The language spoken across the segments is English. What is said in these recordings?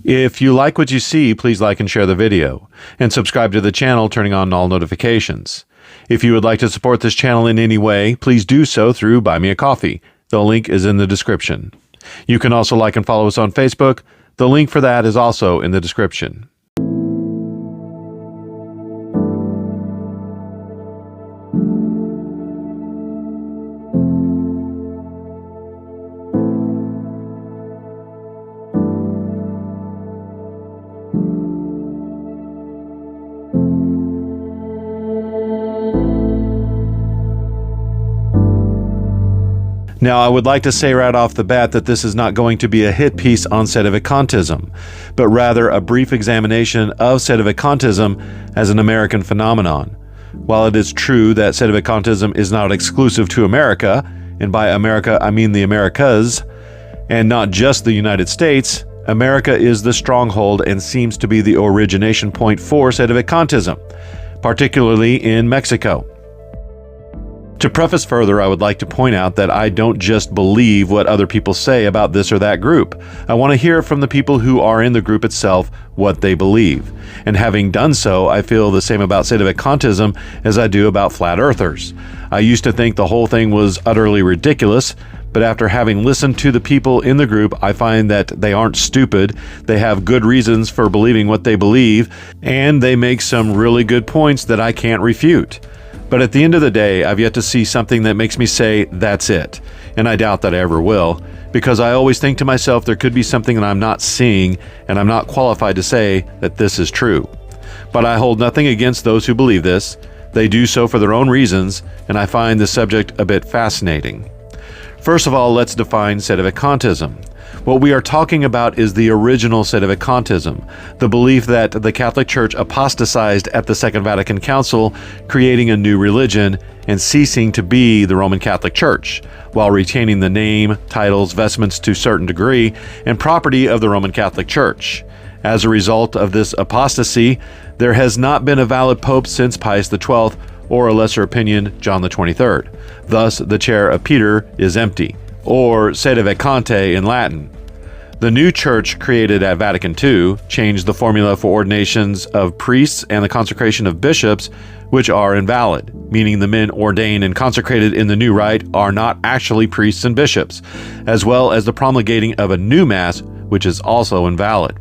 If you like what you see, please like and share the video, and subscribe to the channel, turning on all notifications. If you would like to support this channel in any way, please do so through Buy Me a Coffee. The link is in the description. You can also like and follow us on Facebook. The link for that is also in the description. Now, I would like to say right off the bat that this is not going to be a hit piece on Sedevacantism, but rather a brief examination of Sedevacantism as an American phenomenon. While it is true that Sedevacantism is not exclusive to America, and by America I mean the Americas, and not just the United States, America is the stronghold and seems to be the origination point for Sedevacantism, particularly in Mexico. To preface further, I would like to point out that I don't just believe what other people say about this or that group. I want to hear from the people who are in the group itself what they believe. And having done so, I feel the same about Sedevacantism as I do about flat earthers. I used to think the whole thing was utterly ridiculous, but after having listened to the people in the group, I find that they aren't stupid, they have good reasons for believing what they believe, and they make some really good points that I can't refute. But at the end of the day, I've yet to see something that makes me say, that's it. And I doubt that I ever will, because I always think to myself there could be something that I'm not seeing, and I'm not qualified to say that this is true. But I hold nothing against those who believe this. They do so for their own reasons, and I find the subject a bit fascinating. First of all, let's define Sedevacantism. What we are talking about is the original Sedevacantism, the belief that the Catholic Church apostatized at the Second Vatican Council, creating a new religion and ceasing to be the Roman Catholic Church, while retaining the name, titles, vestments to a certain degree, and property of the Roman Catholic Church. As a result of this apostasy, there has not been a valid pope since Pius XII, or a lesser opinion, John XXIII. Thus, the chair of Peter is empty, or sedevacante in Latin. The new church created at Vatican II changed the formula for ordinations of priests and the consecration of bishops, which are invalid, meaning the men ordained and consecrated in the new rite are not actually priests and bishops, as well as the promulgating of a new mass, which is also invalid.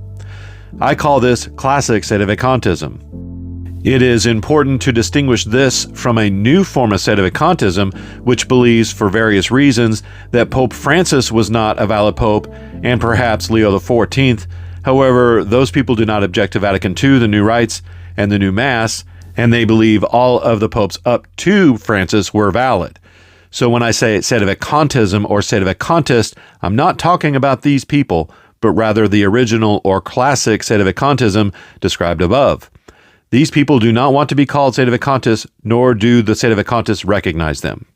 I call this classic Sedevacantism. It is important to distinguish this from a new form of Sedevacantism, which believes, for various reasons, that Pope Francis was not a valid pope, and perhaps Leo XIV. However, those people do not object to Vatican II, the new rites, and the new Mass, and they believe all of the popes up to Francis were valid. So when I say Sedevacantism or Sedevacantist, I'm not talking about these people, but rather the original or classic Sedevacantism described above. These people do not want to be called Sedevacantists, nor do the Sedevacantists recognize them.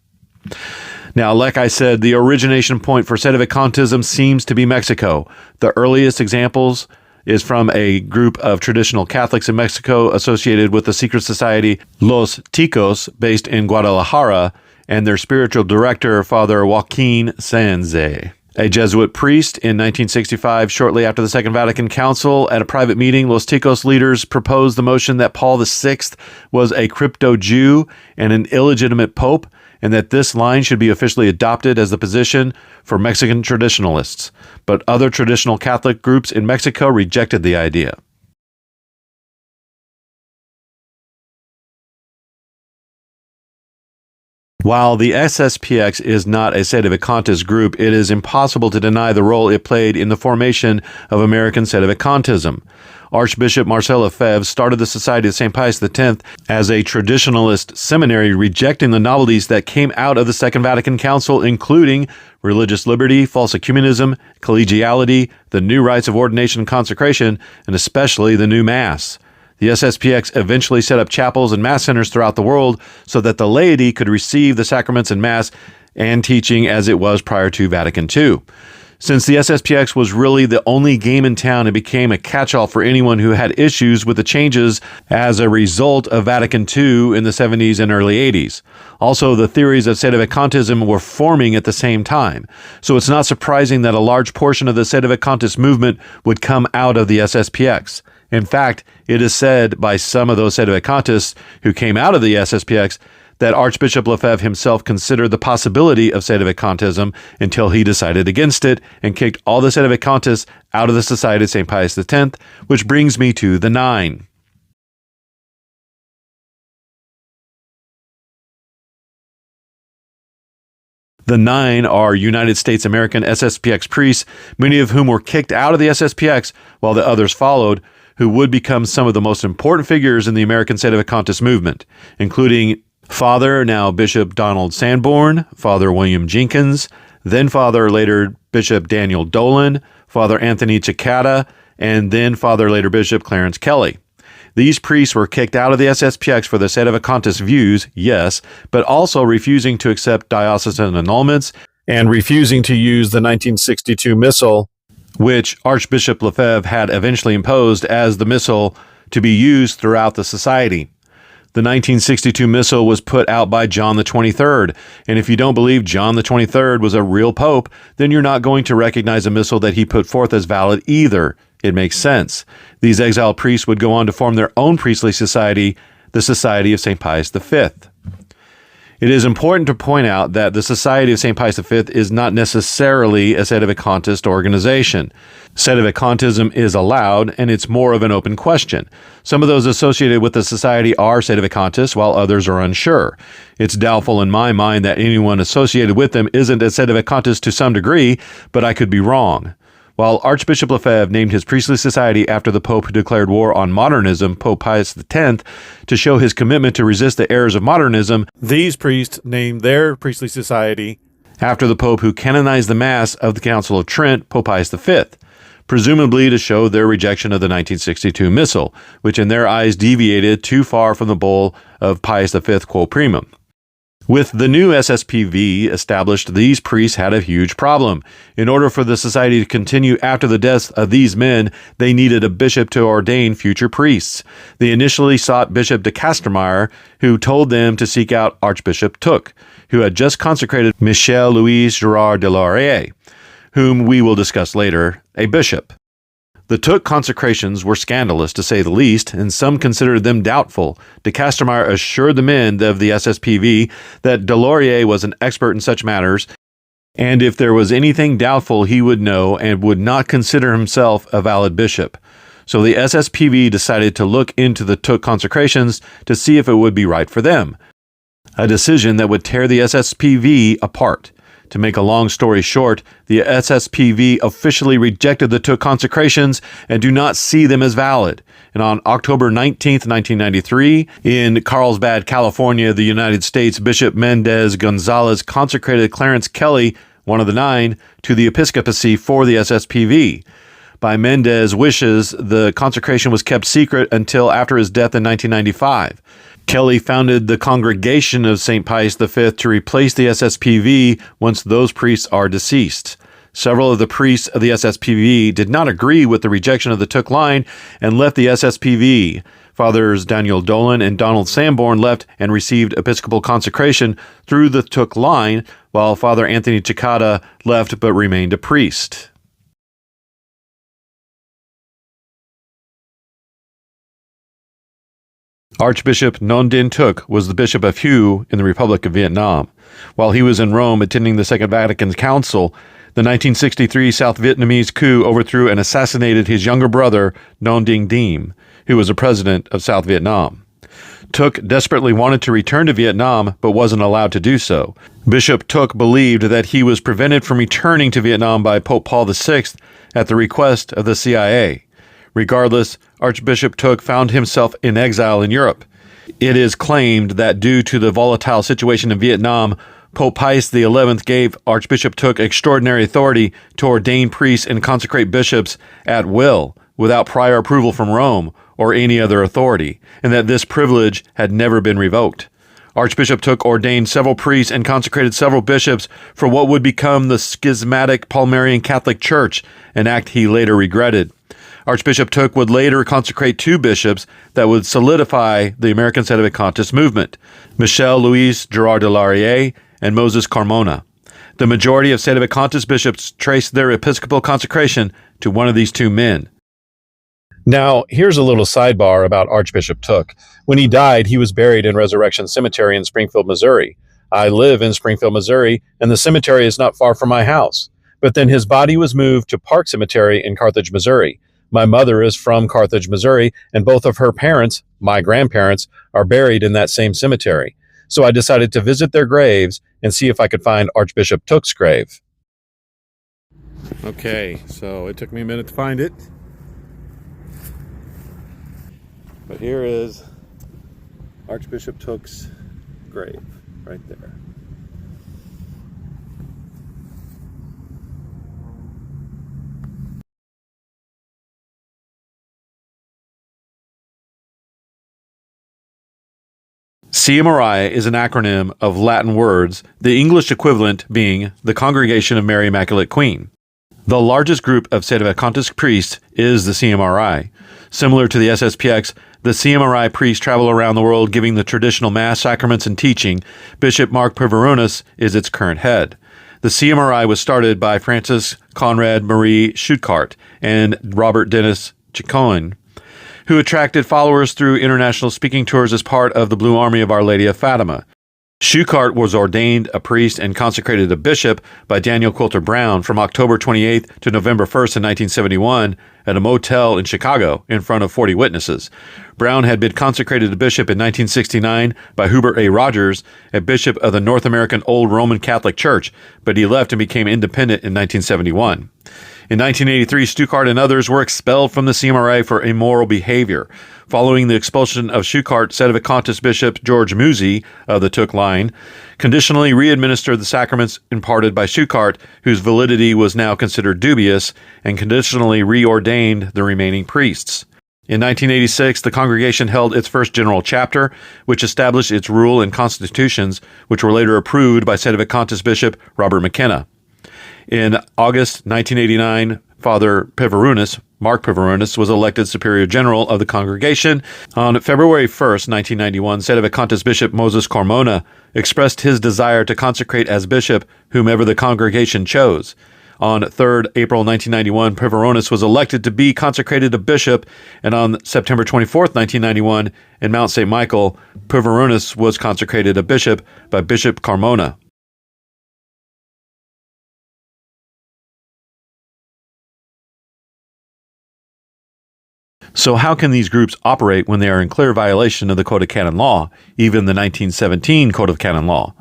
Now, like I said, the origination point for Sedevacantism seems to be Mexico. The earliest examples is from a group of traditional Catholics in Mexico associated with the secret society Los Ticos, based in Guadalajara, and their spiritual director, Father Joaquin Sanze. A Jesuit priest in 1965, shortly after the Second Vatican Council, at a private meeting, Los Ticos leaders proposed the motion that Paul VI was a crypto-Jew and an illegitimate pope, and that this line should be officially adopted as the position for Mexican traditionalists. But other traditional Catholic groups in Mexico rejected the idea. While the SSPX is not a Sedevacantist group, it is impossible to deny the role it played in the formation of American Sedevacantism. Archbishop Marcel Lefebvre started the Society of St. Pius X as a traditionalist seminary, rejecting the novelties that came out of the Second Vatican Council, including religious liberty, false ecumenism, collegiality, the new rites of ordination and consecration, and especially the new Mass. The SSPX eventually set up chapels and Mass centers throughout the world so that the laity could receive the sacraments and Mass and teaching as it was prior to Vatican II. Since the SSPX was really the only game in town, it became a catch-all for anyone who had issues with the changes as a result of Vatican II in the 70s and early 80s. Also, the theories of Sedevacantism were forming at the same time, so it's not surprising that a large portion of the Sedevacantist movement would come out of the SSPX. In fact, it is said by some of those Sedevacantists who came out of the SSPX that Archbishop Lefebvre himself considered the possibility of Sedevacantism until he decided against it and kicked all the Sedevacantists out of the Society of St. Pius X, which brings me to the Nine. The Nine are United States American SSPX priests, many of whom were kicked out of the SSPX while the others followed, who would become some of the most important figures in the American Sedevacantist movement, including Father, now Bishop Donald Sanborn, Father William Jenkins, then Father, later Bishop Daniel Dolan, Father Anthony Cicada, and then Father, later Bishop Clarence Kelly. These priests were kicked out of the SSPX for the Sedevacantist views, yes, but also refusing to accept diocesan annulments and refusing to use the 1962 Missal, which Archbishop Lefebvre had eventually imposed as the Missal to be used throughout the society. The 1962 Missal was put out by John the 23rd, and if you don't believe John the 23rd was a real pope, then you're not going to recognize a Missal that he put forth as valid either. It makes sense. These exiled priests would go on to form their own priestly society, the Society of St. Pius V. It is important to point out that the Society of St. Pius V is not necessarily a Sedevacantist organization. Sedevacantism is allowed, and it's more of an open question. Some of those associated with the society are Sedevacantists, while others are unsure. It's doubtful in my mind that anyone associated with them isn't a Sedevacantist to some degree, but I could be wrong. While Archbishop Lefebvre named his priestly society after the Pope who declared war on modernism, Pope Pius X, to show his commitment to resist the errors of modernism, these priests named their priestly society after the Pope who canonized the Mass of the Council of Trent, Pope Pius V, presumably to show their rejection of the 1962 Missal, which in their eyes deviated too far from the bull of Pius V Quo Primum. With the new SSPV established, these priests had a huge problem. In order for the society to continue after the deaths of these men, they needed a bishop to ordain future priests. They initially sought Bishop de Castelmaier, who told them to seek out Archbishop Thuc, who had just consecrated Michel Louis Gerard de Laurier, whom we will discuss later, a bishop. The Thuc consecrations were scandalous, to say the least, and some considered them doubtful. De Castelmaier assured the men of the SSPV that de Laurier was an expert in such matters, and if there was anything doubtful he would know and would not consider himself a valid bishop. So the SSPV decided to look into the Thuc consecrations to see if it would be right for them, a decision that would tear the SSPV apart. To make a long story short, the SSPV officially rejected the Thuc consecrations and do not see them as valid. And on October 19, 1993, in Carlsbad, California, the United States, Bishop Mendez Gonzalez consecrated Clarence Kelly, one of the nine, to the episcopacy for the SSPV. By Mendez's wishes, the consecration was kept secret until after his death in 1995. Kelly founded the Congregation of St. Pius V to replace the SSPV once those priests are deceased. Several of the priests of the SSPV did not agree with the rejection of the Thuc line and left the SSPV. Fathers Daniel Dolan and Donald Sanborn left and received Episcopal consecration through the Thuc line, while Father Anthony Cicada left but remained a priest. Archbishop Nguyen Dinh Thuc was the Bishop of Hue in the Republic of Vietnam. While he was in Rome attending the Second Vatican Council, the 1963 South Vietnamese coup overthrew and assassinated his younger brother, Nguyen Dinh Diem, who was the president of South Vietnam. Thuc desperately wanted to return to Vietnam, but wasn't allowed to do so. Bishop Thuc believed that he was prevented from returning to Vietnam by Pope Paul VI at the request of the CIA. Regardless, Archbishop Thuc found himself in exile in Europe. It is claimed that due to the volatile situation in Vietnam, Pope Pius XI gave Archbishop Thuc extraordinary authority to ordain priests and consecrate bishops at will, without prior approval from Rome or any other authority, and that this privilege had never been revoked. Archbishop Thuc ordained several priests and consecrated several bishops for what would become the schismatic Palmarian Catholic Church, an act he later regretted. Archbishop Thuc would later consecrate 2 bishops that would solidify the American Sedevacantist movement, Michel Louis Gerard de Laurier and Moses Carmona. The majority of Sedevacantist bishops traced their episcopal consecration to one of these 2 men. Now, here's a little sidebar about Archbishop Thuc. When he died, he was buried in Resurrection Cemetery in Springfield, Missouri. I live in Springfield, Missouri, and the cemetery is not far from my house. But then his body was moved to Park Cemetery in Carthage, Missouri. My mother is from Carthage, Missouri, and both of her parents, my grandparents, are buried in that same cemetery. So I decided to visit their graves and see if I could find Archbishop Thuc's grave. Okay, so it took me a minute to find it. But here is Archbishop Thuc's grave, right there. CMRI is an acronym of Latin words, the English equivalent being the Congregation of Mary Immaculate Queen. The largest group of Sedevacantist priests is the CMRI. Similar to the SSPX, the CMRI priests travel around the world giving the traditional Mass sacraments and teaching. Bishop Mark Peverunas is its current head. The CMRI was started by Francis Conrad Marie Schutkart and Robert Dennis Chicoine, who attracted followers through international speaking tours as part of the Blue Army of Our Lady of Fatima. Schutkart was ordained a priest and consecrated a bishop by Daniel Quilter Brown from October 28th to November 1st in 1971 at a motel in Chicago in front of 40 witnesses. Brown had been consecrated a bishop in 1969 by Hubert A. Rogers, a bishop of the North American Old Roman Catholic Church, but he left and became independent in 1971. In 1983, Schutkart and others were expelled from the CMRI for immoral behavior. Following the expulsion of Schutkart, Sedevacantist Bishop George Musi of the Thuc line conditionally re-administered the sacraments imparted by Schutkart, whose validity was now considered dubious, and conditionally reordained the remaining priests. In 1986, the congregation held its first general chapter, which established its rule and constitutions, which were later approved by Sedevacantist Bishop Robert McKenna. In August 1989, Father Peverunas, Mark Peverunas, was elected Superior General of the congregation. On February 1st, 1991, Sedevacantist Bishop Moses Carmona expressed his desire to consecrate as bishop whomever the congregation chose. On 3rd April 1991, Peverunas was elected to be consecrated a bishop, and on September 24th, 1991, in Mount St. Michael, Peverunas was consecrated a bishop by Bishop Carmona. So how can these groups operate when they are in clear violation of the Code of Canon Law, even the 1917 Code of Canon Law?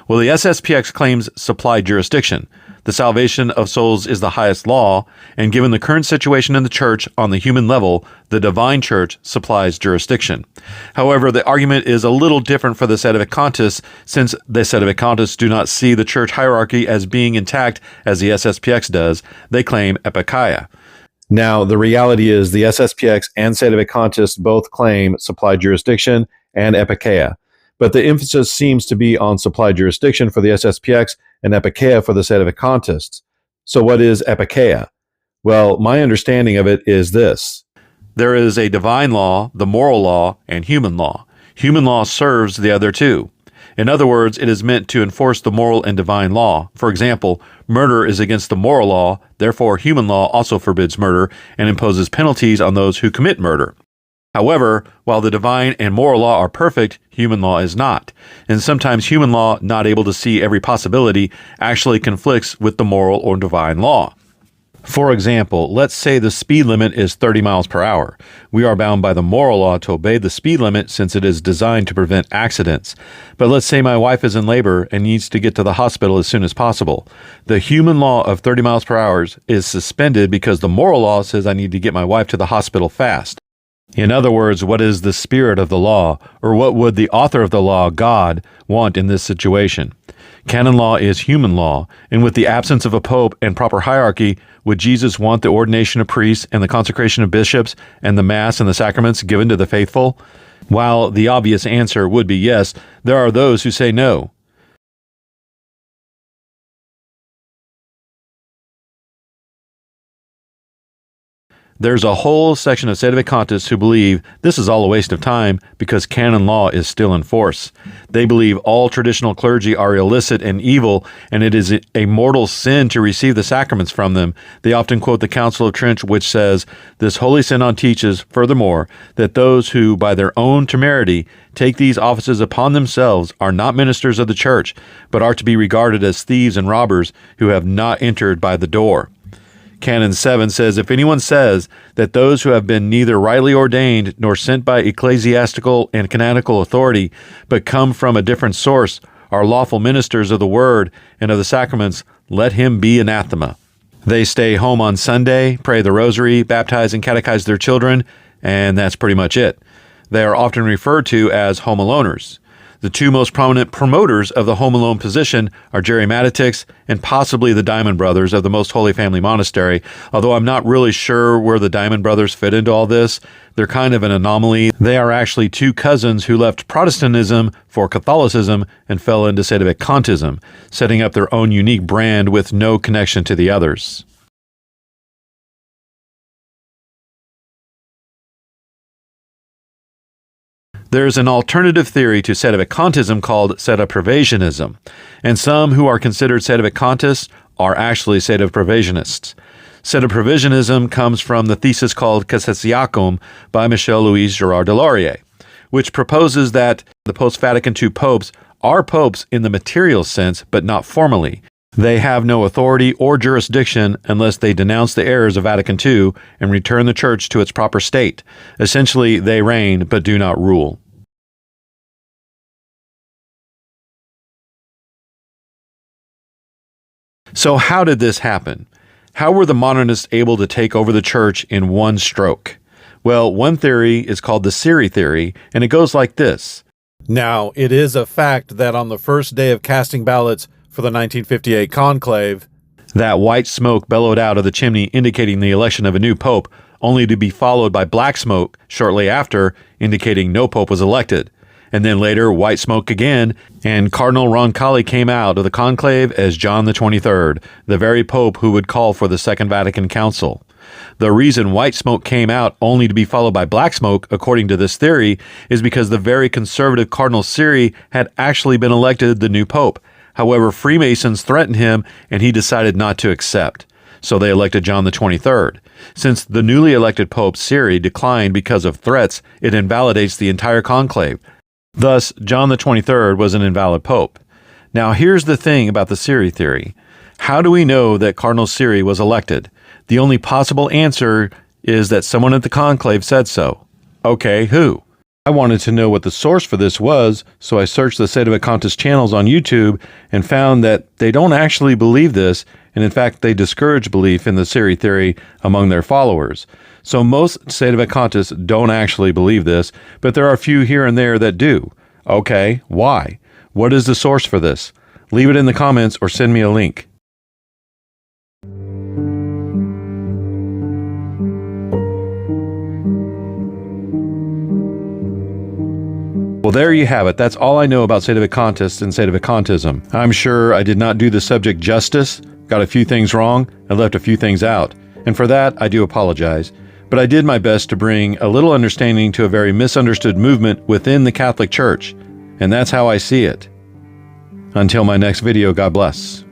Well, the SSPX claims supply jurisdiction. The salvation of souls is the highest law, and given the current situation in the Church on the human level, the divine Church supplies jurisdiction. However, the argument is a little different for the Sedevacantists, since the Sedevacantists do not see the Church hierarchy as being intact as the SSPX does. They claim epikeia. Now, the reality is the SSPX and Sedevacantists both claim supply jurisdiction and epikeia, but the emphasis seems to be on supply jurisdiction for the SSPX and epikeia for the Sedevacantists. So what is epikeia? Well, my understanding of it is this. There is a divine law, the moral law, and human law. Human law serves the other two. In other words, it is meant to enforce the moral and divine law. For example, murder is against the moral law, therefore human law also forbids murder and imposes penalties on those who commit murder. However, while the divine and moral law are perfect, human law is not. And sometimes human law, not able to see every possibility, actually conflicts with the moral or divine law. For example, let's say the speed limit is 30 miles per hour. We are bound by the moral law to obey the speed limit since it is designed to prevent accidents. But let's say my wife is in labor and needs to get to the hospital as soon as possible. The human law of 30 miles per hour is suspended because the moral law says I need to get my wife to the hospital fast. In other words, what is the spirit of the law, or what would the author of the law, God, want in this situation? Canon law is human law, and with the absence of a pope and proper hierarchy, would Jesus want the ordination of priests and the consecration of bishops and the Mass and the sacraments given to the faithful? While the obvious answer would be yes, there are those who say no. There's a whole section of Sedevacantists who believe this is all a waste of time because canon law is still in force. They believe all traditional clergy are illicit and evil, and it is a mortal sin to receive the sacraments from them. They often quote the Council of Trent, which says, "This Holy Synod teaches, furthermore, that those who, by their own temerity, take these offices upon themselves are not ministers of the Church, but are to be regarded as thieves and robbers who have not entered by the door." Canon 7 says, "If anyone says that those who have been neither rightly ordained nor sent by ecclesiastical and canonical authority, but come from a different source, are lawful ministers of the word and of the sacraments, let him be anathema." They stay home on Sunday, pray the rosary, baptize and catechize their children, and that's pretty much it. They are often referred to as home aloners. The two most prominent promoters of the home alone position are Jerry Matitix and possibly the Diamond Brothers of the Most Holy Family Monastery, although I'm not really sure where the Diamond Brothers fit into all this. They're kind of an anomaly. They are actually two cousins who left Protestantism for Catholicism and fell into Sedevacantism, setting up their own unique brand with no connection to the others. There's an alternative theory to Sedevacantism called Sedeprivationism, and some who are considered Sedevacantists are actually Sedeprivationists. Sedeprivationism comes from the thesis called Cassatiacum by Michel-Louis Gerard de Laurier, which proposes that the post-Vatican II popes are popes in the material sense, but not formally. They have no authority or jurisdiction unless they denounce the errors of Vatican II and return the Church to its proper state. Essentially, they reign but do not rule. So how did this happen? How were the modernists able to take over the church in one stroke? Well, one theory is called the Siri theory, and it goes like this. Now, it is a fact that on the first day of casting ballots for the 1958 conclave, that white smoke bellowed out of the chimney indicating the election of a new pope, only to be followed by black smoke shortly after, indicating no pope was elected. And then later, white smoke again, and Cardinal Roncalli came out of the conclave as John the 23rd, the very pope who would call for the Second Vatican Council. The reason white smoke came out only to be followed by black smoke, according to this theory, is because the very conservative Cardinal Siri had actually been elected the new pope. However, Freemasons threatened him, and he decided not to accept. So they elected John the 23rd. Since the newly elected Pope Siri declined because of threats, it invalidates the entire conclave. Thus, John the 23rd was an invalid pope. Now, here's the thing about the Siri theory. How do we know that Cardinal Siri was elected? The only possible answer is that someone at the conclave said so. Okay, who? I wanted to know what the source for this was, so I searched the Sedevacantist channels on YouTube and found that they don't actually believe this, and in fact, they discourage belief in the Siri theory among their followers. So most Sedevacantists don't actually believe this, but there are a few here and there that do. Okay, why? What is the source for this? Leave it in the comments or send me a link. Well, there you have it. That's all I know about Sedevacantists and Sedevacantism. I'm sure I did not do the subject justice, got a few things wrong, and left a few things out. And for that, I do apologize. But I did my best to bring a little understanding to a very misunderstood movement within the Catholic Church. And that's how I see it. Until my next video, God bless.